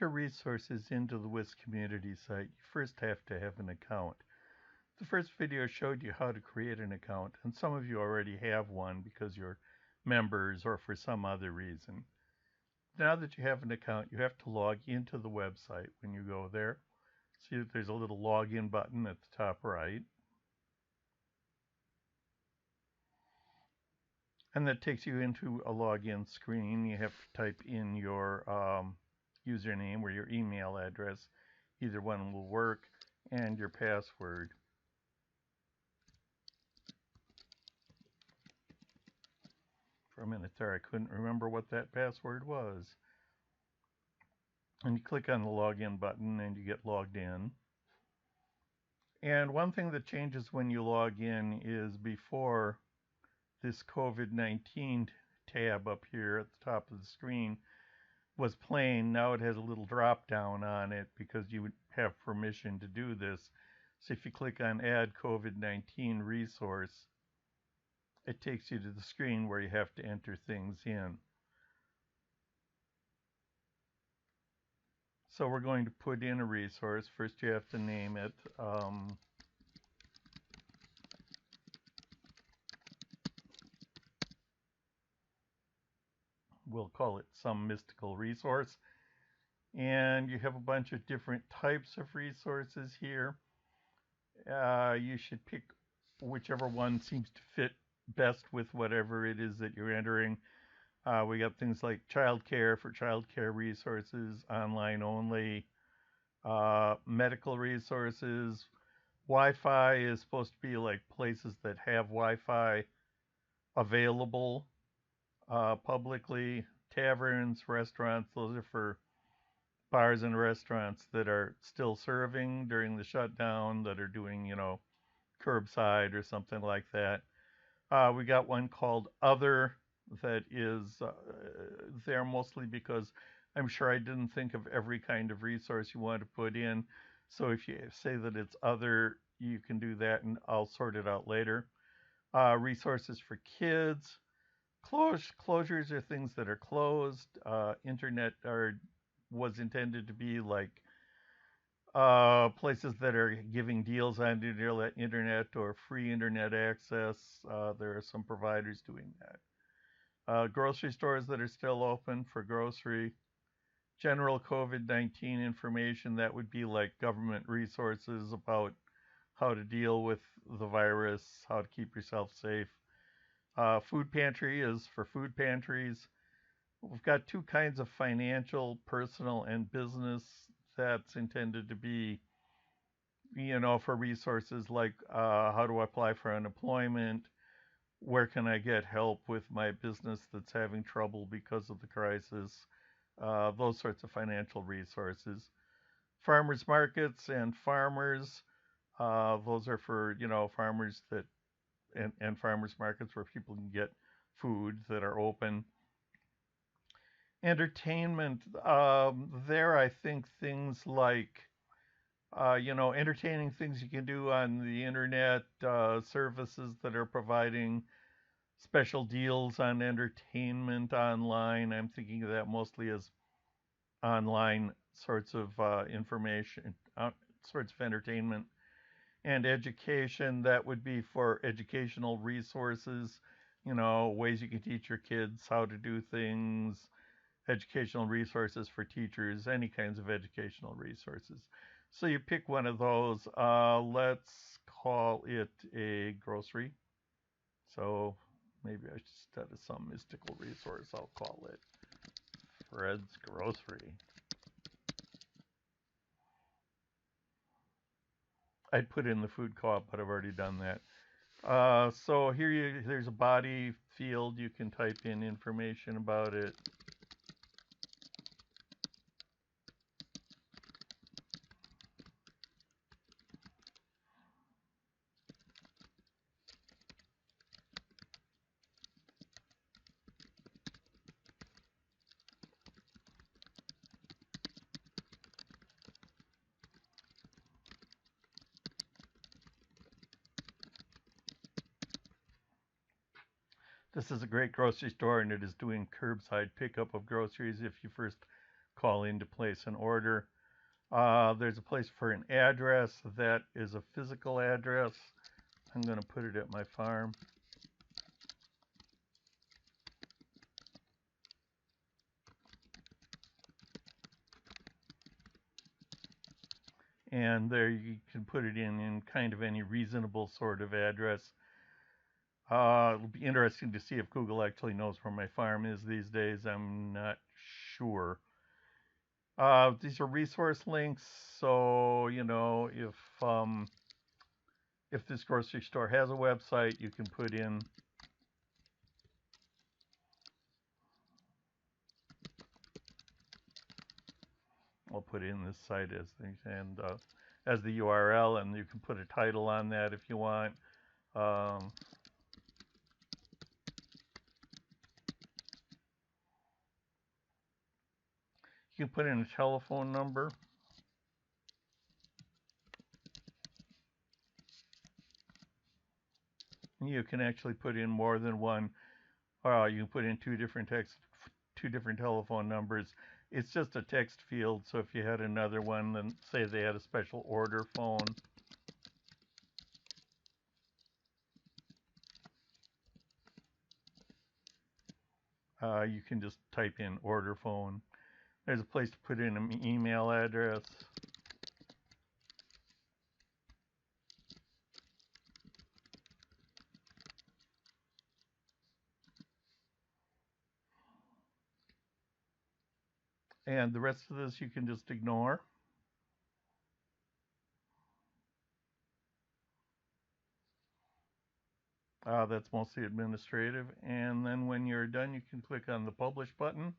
enter resources into the WisCommunity site, you first have to have an account. The first video showed you how to create an account, and some of you already have one because you're members or for some other reason. Now that you have an account, you have to log into the website. When you go there, see that there's a little login button at the top right. And that takes you into a login screen. You have to type in your username or your email address. Either one will work, and your password. For a minute there, I couldn't remember what that password was. And you click on the login button and you get logged in. And one thing that changes when you log in is before this COVID-19 tab up here at the top of the screen was plain. Now it has a little drop down on it because you would have permission to do this. So if you click on Add COVID-19 Resource, it takes you to the screen where you have to enter things in. So we're going to put in a resource. First you have to name it. We'll call it some mystical resource. And you have a bunch of different types of resources here. You should pick whichever one seems to fit best with whatever it is that you're entering. We got things like childcare for childcare resources, online only, medical resources. Wi-Fi is supposed to be like places that have Wi-Fi available publicly. Taverns, restaurants, those are for bars and restaurants that are still serving during the shutdown, that are doing, curbside or something like that. We got one called Other that is there mostly because I'm sure I didn't think of every kind of resource you want to put in. So if you say that it's Other, you can do that and I'll sort it out later. Resources for kids. Closures are things that are closed. Internet was intended to be like places that are giving deals on the internet or free internet access. There are some providers doing that. Grocery stores that are still open for grocery. General COVID-19 information, that would be like government resources about how to deal with the virus, how to keep yourself safe. Food pantry is for food pantries. We've got two kinds of financial, personal, and business. That's intended to be, for resources like how do I apply for unemployment? Where can I get help with my business that's having trouble because of the crisis? Those sorts of financial resources. Farmers markets and farmers. Those are for, farmers that and farmers markets where people can get food that are open. Entertainment, there I think things like, entertaining things you can do on the internet, services that are providing special deals on entertainment online. I'm thinking of that mostly as online sorts of information, sorts of entertainment. And education, that would be for educational resources, ways you can teach your kids how to do things, educational resources for teachers, any kinds of educational resources. So you pick one of those. Let's call it a grocery. So maybe I should, instead of some mystical resource, I'll call it Fred's Grocery. I'd put in the food co-op, but I've already done that. So here there's a body field. You can type in information about it. This is a great grocery store, and it is doing curbside pickup of groceries if you first call in to place an order. There's a place for an address that is a physical address. I'm going to put it at my farm. And there you can put it in kind of any reasonable sort of address. It'll be interesting to see if Google actually knows where my farm is these days. I'm not sure. These are resource links, so if this grocery store has a website, you can put in I'll put in this site as the URL, and you can put a title on that if you want. You can put in a telephone number. You can actually put in more than one. You can put in two different telephone numbers. It's just a text field, so if you had another one, then say they had a special order phone, you can just type in order phone. There's a place to put in an email address. And the rest of this you can just ignore. That's mostly administrative. And then when you're done, you can click on the publish button.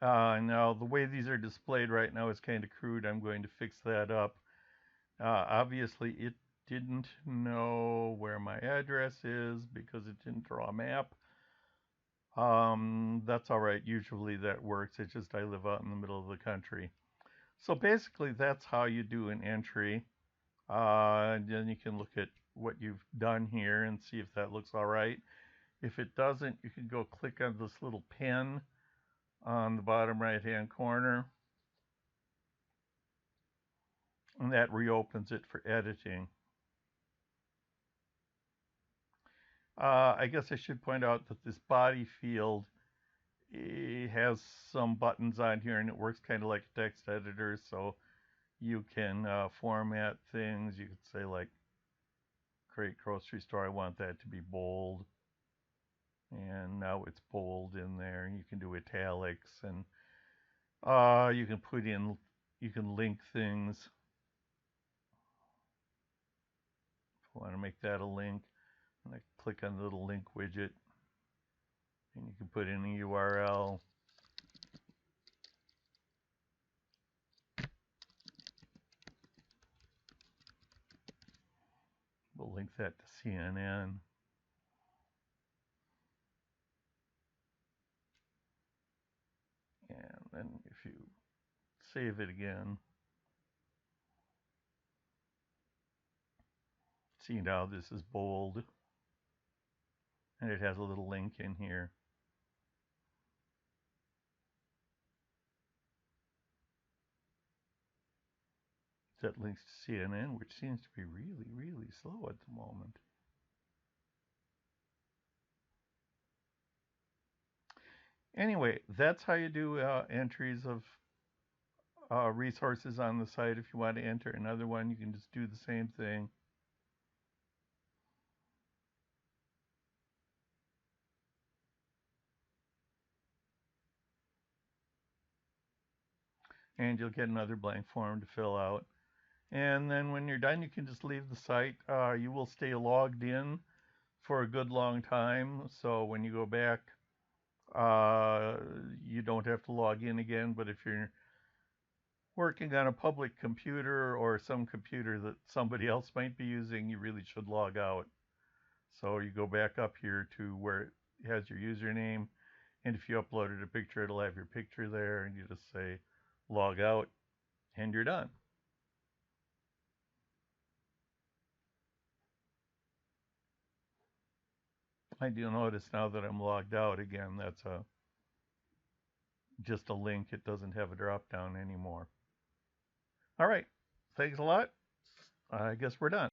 Now, the way these are displayed right now is kind of crude. I'm going to fix that up. Obviously, it didn't know where my address is because it didn't draw a map. That's all right. Usually that works. It's just I live out in the middle of the country. So basically, that's how you do an entry. And then you can look at what you've done here and see if that looks all right. If it doesn't, you can go click on this little pen on the bottom right-hand corner, and that reopens it for editing. I guess I should point out that this body field has some buttons on here, and it works kind of like a text editor, so you can format things. You could say, like, Great Grocery Store, I want that to be bold, and now it's bold in there. You can do italics, and you can link things. If I want to make that a link, and I click on the little link widget, and you can put in a URL. We'll link that to CNN. And then if you save it again, see now this is bold, and it has a little link in here. That links to CNN, which seems to be really, really slow at the moment. Anyway, that's how you do entries of resources on the site. If you want to enter another one, you can just do the same thing. And you'll get another blank form to fill out. And then when you're done, you can just leave the site. You will stay logged in for a good long time. So when you go back, you don't have to log in again. But if you're working on a public computer or some computer that somebody else might be using, you really should log out. So you go back up here to where it has your username. And if you uploaded a picture, it'll have your picture there. And you just say log out, and you're done. I do notice now that I'm logged out again, that's just a link. It doesn't have a drop down anymore. All right. Thanks a lot. I guess we're done.